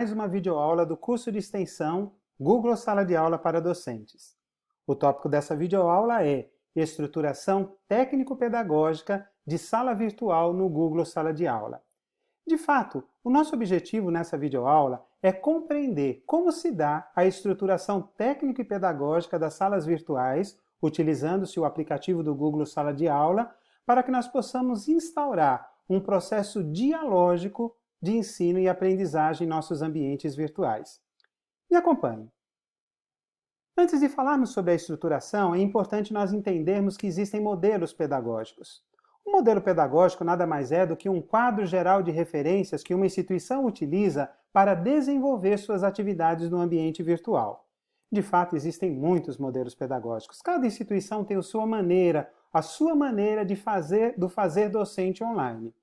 Mais uma videoaula do curso de extensão Google Sala de Aula para Docentes. O tópico dessa videoaula é Estruturação Técnico-Pedagógica de Sala Virtual no Google Sala de Aula. De fato, o nosso objetivo nessa videoaula é compreender como se dá a estruturação técnico e pedagógica das salas virtuais, utilizando-se o aplicativo do Google Sala de Aula, para que nós possamos instaurar um processo dialógico de ensino e aprendizagem em nossos ambientes virtuais. Me acompanhe. Antes de falarmos sobre a estruturação, é importante nós entendermos que existem modelos pedagógicos. O modelo pedagógico nada mais é do que um quadro geral de referências que uma instituição utiliza para desenvolver suas atividades no ambiente virtual. De fato, existem muitos modelos pedagógicos. Cada instituição tem a sua maneira de fazer docente online.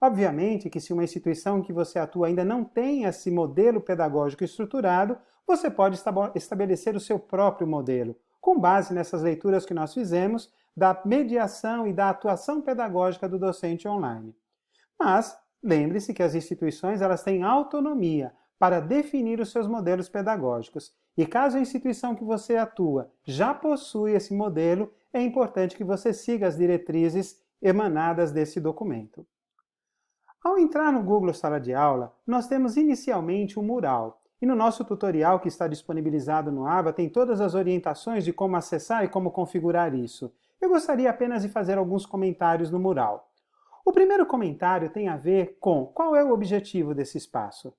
Obviamente que se uma instituição em que você atua ainda não tem esse modelo pedagógico estruturado, você pode estabelecer o seu próprio modelo, com base nessas leituras que nós fizemos da mediação e da atuação pedagógica do docente online. Mas lembre-se que as instituições elas têm autonomia para definir os seus modelos pedagógicos. E caso a instituição que você atua já possui esse modelo, é importante que você siga as diretrizes emanadas desse documento. Ao entrar no Google Sala de Aula, nós temos inicialmente um mural. E no nosso tutorial que está disponibilizado no Aba tem todas as orientações de como acessar e como configurar isso. Eu gostaria apenas de fazer alguns comentários no mural. O primeiro comentário tem a ver com qual é o objetivo desse espaço.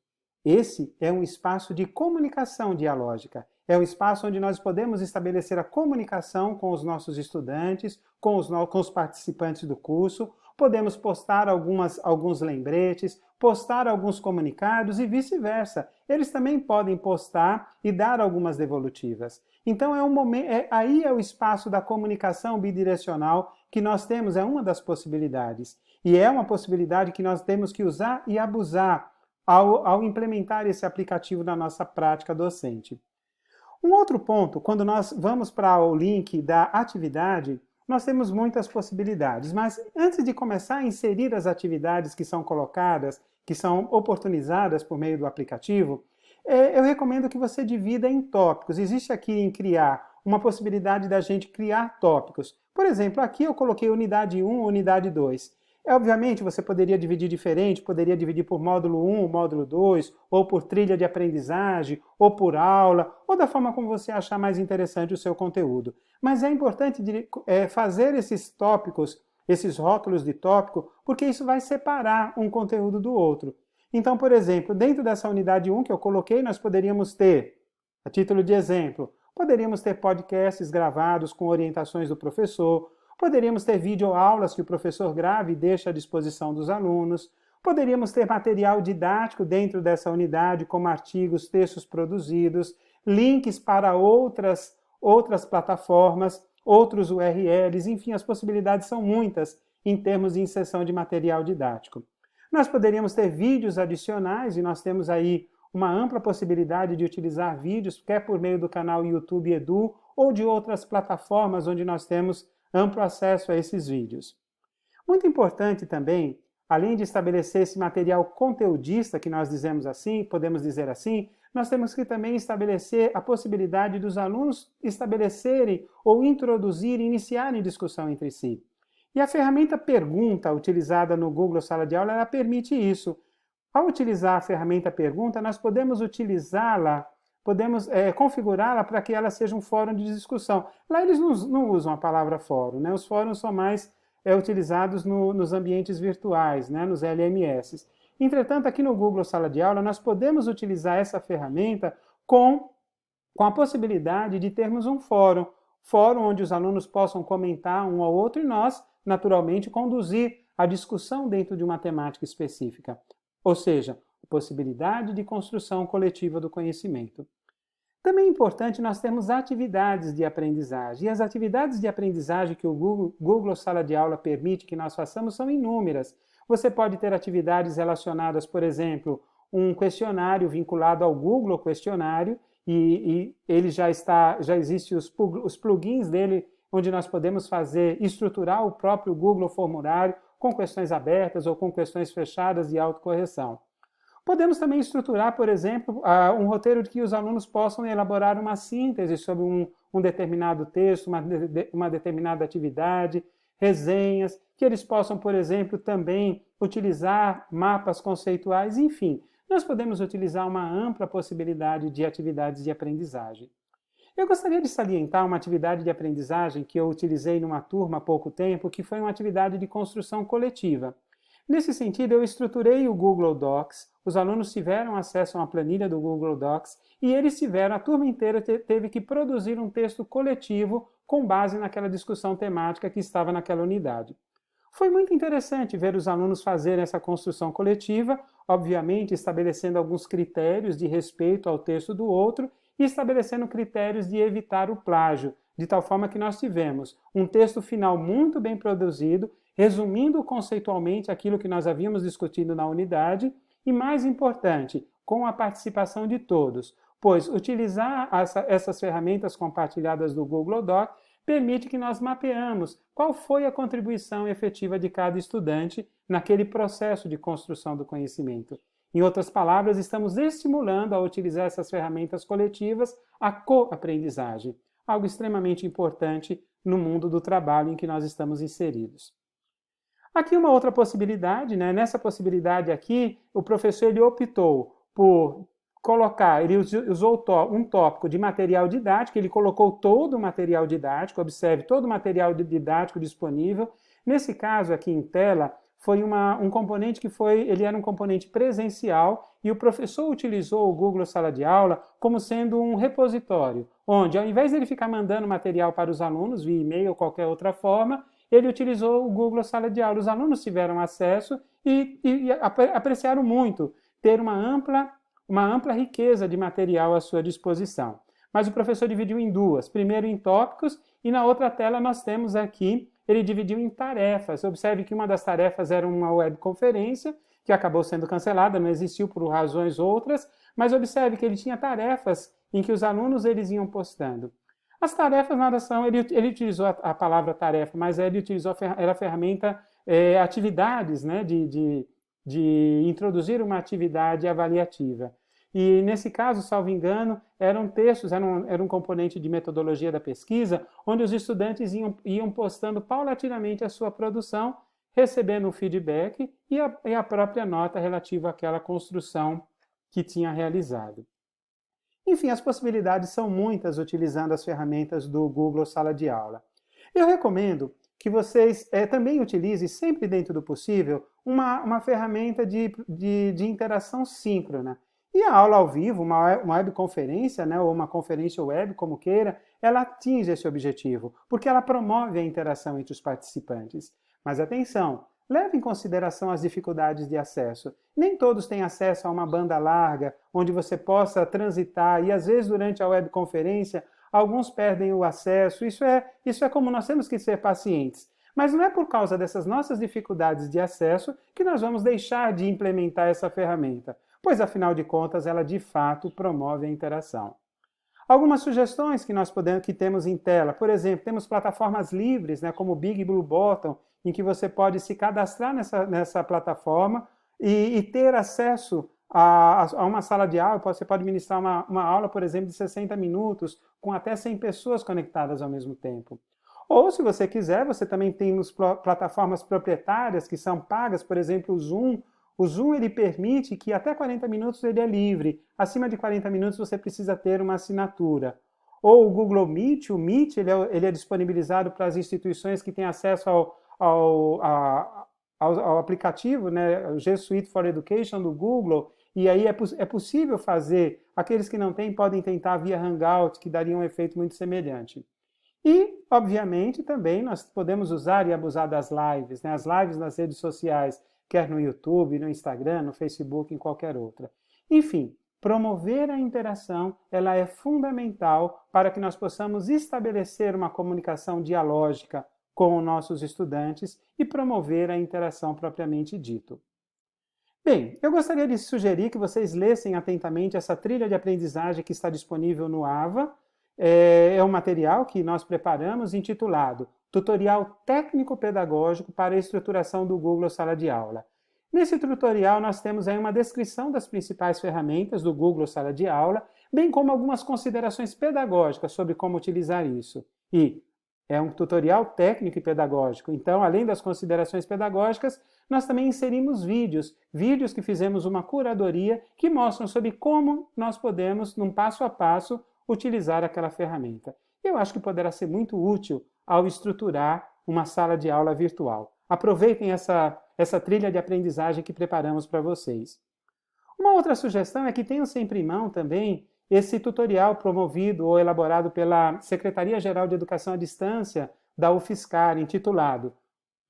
Esse é um espaço de comunicação dialógica. É um espaço onde nós podemos estabelecer a comunicação com os nossos estudantes, com os participantes do curso, podemos postar alguns lembretes, postar alguns comunicados e vice-versa. Eles também podem postar e dar algumas devolutivas. Então aí é o espaço da comunicação bidirecional que nós temos, é uma das possibilidades. E é uma possibilidade que nós temos que usar e abusar ao implementar esse aplicativo na nossa prática docente. Um outro ponto, quando nós vamos para o link da atividade, nós temos muitas possibilidades, mas antes de começar a inserir as atividades que são colocadas, que são oportunizadas por meio do aplicativo, eu recomendo que você divida em tópicos. Existe aqui em criar uma possibilidade da gente criar tópicos. Por exemplo, aqui eu coloquei unidade 1, unidade 2. Obviamente, você poderia dividir diferente, poderia dividir por módulo 1, módulo 2, ou por trilha de aprendizagem, ou por aula, ou da forma como você achar mais interessante o seu conteúdo. Mas é importante fazer esses tópicos, esses rótulos de tópico, porque isso vai separar um conteúdo do outro. Então, por exemplo, dentro dessa unidade 1 que eu coloquei, nós poderíamos ter, a título de exemplo, poderíamos ter podcasts gravados com orientações do professor, poderíamos ter videoaulas que o professor grava e deixa à disposição dos alunos, poderíamos ter material didático dentro dessa unidade, como artigos, textos produzidos, links para outras plataformas, outros URLs, enfim, as possibilidades são muitas em termos de inserção de material didático. Nós poderíamos ter vídeos adicionais, e nós temos aí uma ampla possibilidade de utilizar vídeos, quer por meio do canal YouTube Edu, ou de outras plataformas onde nós temos amplo acesso a esses vídeos. Muito importante também, além de estabelecer esse material conteudista, que nós dizemos assim, podemos dizer assim, nós temos que também estabelecer a possibilidade dos alunos estabelecerem ou introduzirem, iniciarem discussão entre si. E a ferramenta Pergunta, utilizada no Google Sala de Aula, ela permite isso. Ao utilizar a ferramenta Pergunta, nós podemos utilizá-la, podemos configurá-la para que ela seja um fórum de discussão. Lá eles não usam a palavra fórum, né? Os fóruns são mais utilizados nos ambientes virtuais, né? Nos LMS. Entretanto, aqui no Google Sala de Aula, nós podemos utilizar essa ferramenta com a possibilidade de termos um fórum onde os alunos possam comentar um ao outro e nós, naturalmente, conduzir a discussão dentro de uma temática específica. Ou seja, possibilidade de construção coletiva do conhecimento. Também é importante nós termos atividades de aprendizagem. E as atividades de aprendizagem que o Google Sala de Aula permite que nós façamos são inúmeras. Você pode ter atividades relacionadas, por exemplo, um questionário vinculado ao Google Questionário, e ele já existem os plugins dele, onde nós podemos estruturar o próprio Google Formulário com questões abertas ou com questões fechadas de autocorreção. Podemos também estruturar, por exemplo, um roteiro de que os alunos possam elaborar uma síntese sobre um determinado texto, uma determinada atividade, resenhas, que eles possam, por exemplo, também utilizar mapas conceituais, enfim. Nós podemos utilizar uma ampla possibilidade de atividades de aprendizagem. Eu gostaria de salientar uma atividade de aprendizagem que eu utilizei numa turma há pouco tempo, que foi uma atividade de construção coletiva. Nesse sentido, eu estruturei o Google Docs, os alunos tiveram acesso a uma planilha do Google Docs e eles tiveram, a turma inteira teve que produzir um texto coletivo com base naquela discussão temática que estava naquela unidade. Foi muito interessante ver os alunos fazerem essa construção coletiva, obviamente estabelecendo alguns critérios de respeito ao texto do outro e estabelecendo critérios de evitar o plágio, de tal forma que nós tivemos um texto final muito bem produzido, resumindo conceitualmente aquilo que nós havíamos discutido na unidade e, mais importante, com a participação de todos, pois utilizar essas ferramentas compartilhadas do Google Doc permite que nós mapeamos qual foi a contribuição efetiva de cada estudante naquele processo de construção do conhecimento. Em outras palavras, estamos estimulando a utilizar essas ferramentas coletivas a co-aprendizagem, algo extremamente importante no mundo do trabalho em que nós estamos inseridos. Aqui uma outra possibilidade, né? Nessa possibilidade aqui, o professor ele optou por colocar, ele usou um tópico de material didático, ele colocou todo o material didático, observe, todo o material didático disponível. Nesse caso aqui em tela, foi um componente que ele era um componente presencial e o professor utilizou o Google Sala de Aula como sendo um repositório, onde ao invés de ele ficar mandando material para os alunos via e-mail ou qualquer outra forma, ele utilizou o Google Sala de Aula. Os alunos tiveram acesso e apreciaram muito ter uma ampla riqueza de material à sua disposição. Mas o professor dividiu em duas, primeiro em tópicos e na outra tela nós temos aqui, ele dividiu em tarefas. Observe que uma das tarefas era uma webconferência, que acabou sendo cancelada, não existiu por razões outras, mas observe que ele tinha tarefas em que os alunos eles iam postando. As tarefas nada são, ele utilizou a palavra tarefa, mas ele utilizou a ferramenta atividades, né, de introduzir uma atividade avaliativa. E nesse caso, salvo engano, eram textos, era um componente de metodologia da pesquisa, onde os estudantes iam postando paulatinamente a sua produção, recebendo um feedback e a própria nota relativa àquela construção que tinha realizado. Enfim, as possibilidades são muitas utilizando as ferramentas do Google Sala de Aula. Eu recomendo que vocês também utilizem, sempre dentro do possível, uma ferramenta de interação síncrona. E a aula ao vivo, uma webconferência, né, ou uma conferência web, como queira, ela atinge esse objetivo, porque ela promove a interação entre os participantes. Mas atenção! Leve em consideração as dificuldades de acesso. Nem todos têm acesso a uma banda larga, onde você possa transitar, e às vezes durante a webconferência, alguns perdem o acesso. Isso é como nós temos que ser pacientes. Mas não é por causa dessas nossas dificuldades de acesso que nós vamos deixar de implementar essa ferramenta, pois afinal de contas ela de fato promove a interação. Algumas sugestões que temos em tela, por exemplo, temos plataformas livres, né, como o Big Blue Button, em que você pode se cadastrar nessa plataforma e ter acesso a uma sala de aula. Você pode ministrar uma aula, por exemplo, de 60 minutos, com até 100 pessoas conectadas ao mesmo tempo. Ou, se você quiser, você também tem plataformas proprietárias que são pagas, por exemplo, o Zoom. O Zoom ele permite que até 40 minutos ele é livre. Acima de 40 minutos você precisa ter uma assinatura. Ou o Google Meet, o Meet ele é disponibilizado para as instituições que têm acesso ao aplicativo, né, o G Suite for Education do Google, e aí é possível fazer. Aqueles que não têm podem tentar via Hangout, que daria um efeito muito semelhante. E, obviamente, também nós podemos usar e abusar das lives, né, as lives nas redes sociais, quer no YouTube, no Instagram, no Facebook, em qualquer outra. Enfim, promover a interação, ela é fundamental para que nós possamos estabelecer uma comunicação dialógica com os nossos estudantes e promover a interação propriamente dito. Bem, eu gostaria de sugerir que vocês lessem atentamente essa trilha de aprendizagem que está disponível no AVA. É um material que nós preparamos intitulado Tutorial Técnico-Pedagógico para a Estruturação do Google Sala de Aula. Nesse tutorial nós temos aí uma descrição das principais ferramentas do Google Sala de Aula, bem como algumas considerações pedagógicas sobre como utilizar isso. E é um tutorial técnico e pedagógico, então além das considerações pedagógicas, nós também inserimos vídeos que fizemos uma curadoria que mostram sobre como nós podemos, num passo a passo, utilizar aquela ferramenta. Eu acho que poderá ser muito útil ao estruturar uma sala de aula virtual. Aproveitem essa trilha de aprendizagem que preparamos para vocês. Uma outra sugestão é que tenham sempre em mão também esse tutorial promovido ou elaborado pela Secretaria-Geral de Educação à Distância da UFSCar, intitulado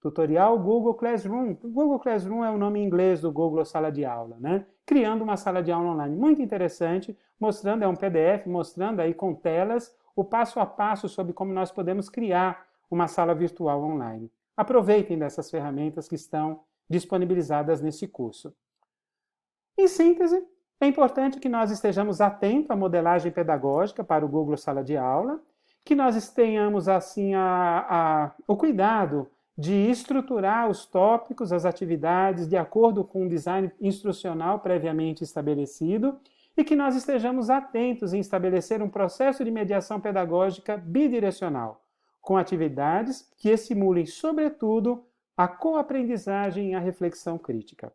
Tutorial Google Classroom. Google Classroom é o nome em inglês do Google Sala de Aula, né? Criando uma sala de aula online muito interessante, mostrando, é um PDF, mostrando aí com telas o passo a passo sobre como nós podemos criar uma sala virtual online. Aproveitem dessas ferramentas que estão disponibilizadas nesse curso. Em síntese, é importante que nós estejamos atentos à modelagem pedagógica para o Google Sala de Aula, que nós tenhamos assim o cuidado de estruturar os tópicos, as atividades, de acordo com o design instrucional previamente estabelecido, e que nós estejamos atentos em estabelecer um processo de mediação pedagógica bidirecional, com atividades que estimulem, sobretudo, a coaprendizagem e a reflexão crítica.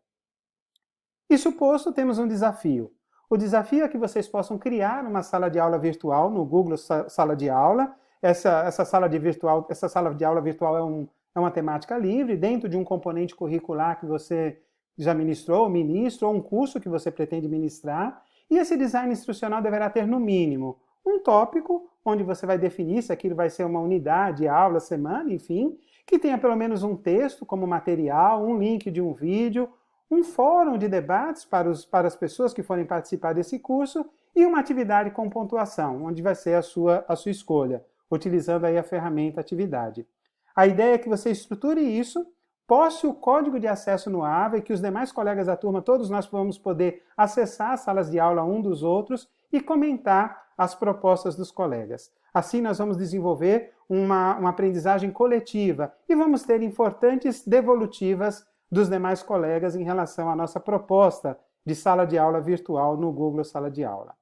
Isso posto, temos um desafio. O desafio é que vocês possam criar uma sala de aula virtual no Google Sala de Aula. Essa sala de aula virtual é uma temática livre, dentro de um componente curricular que você já ministrou, ministra, ou um curso que você pretende ministrar. E esse design instrucional deverá ter, no mínimo, um tópico, onde você vai definir se aquilo vai ser uma unidade, aula, semana, enfim, que tenha pelo menos um texto como material, um link de um vídeo, um fórum de debates para as pessoas que forem participar desse curso e uma atividade com pontuação, onde vai ser a sua escolha, utilizando aí a ferramenta atividade. A ideia é que você estruture isso, poste o código de acesso no AVA e que os demais colegas da turma, todos nós vamos poder acessar as salas de aula um dos outros e comentar as propostas dos colegas. Assim nós vamos desenvolver uma aprendizagem coletiva e vamos ter importantes devolutivas dos demais colegas em relação à nossa proposta de sala de aula virtual no Google Sala de Aula.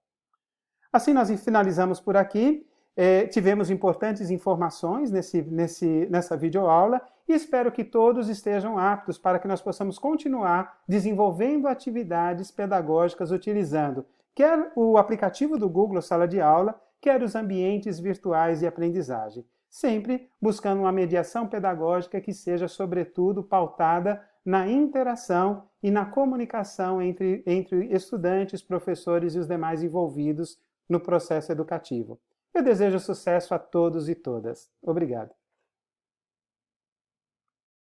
Assim nós finalizamos por aqui. Tivemos importantes informações nessa videoaula e espero que todos estejam aptos para que nós possamos continuar desenvolvendo atividades pedagógicas utilizando quer o aplicativo do Google Sala de Aula, quer os ambientes virtuais de aprendizagem, sempre buscando uma mediação pedagógica que seja, sobretudo, pautada na interação e na comunicação entre estudantes, professores e os demais envolvidos no processo educativo. Eu desejo sucesso a todos e todas. Obrigado.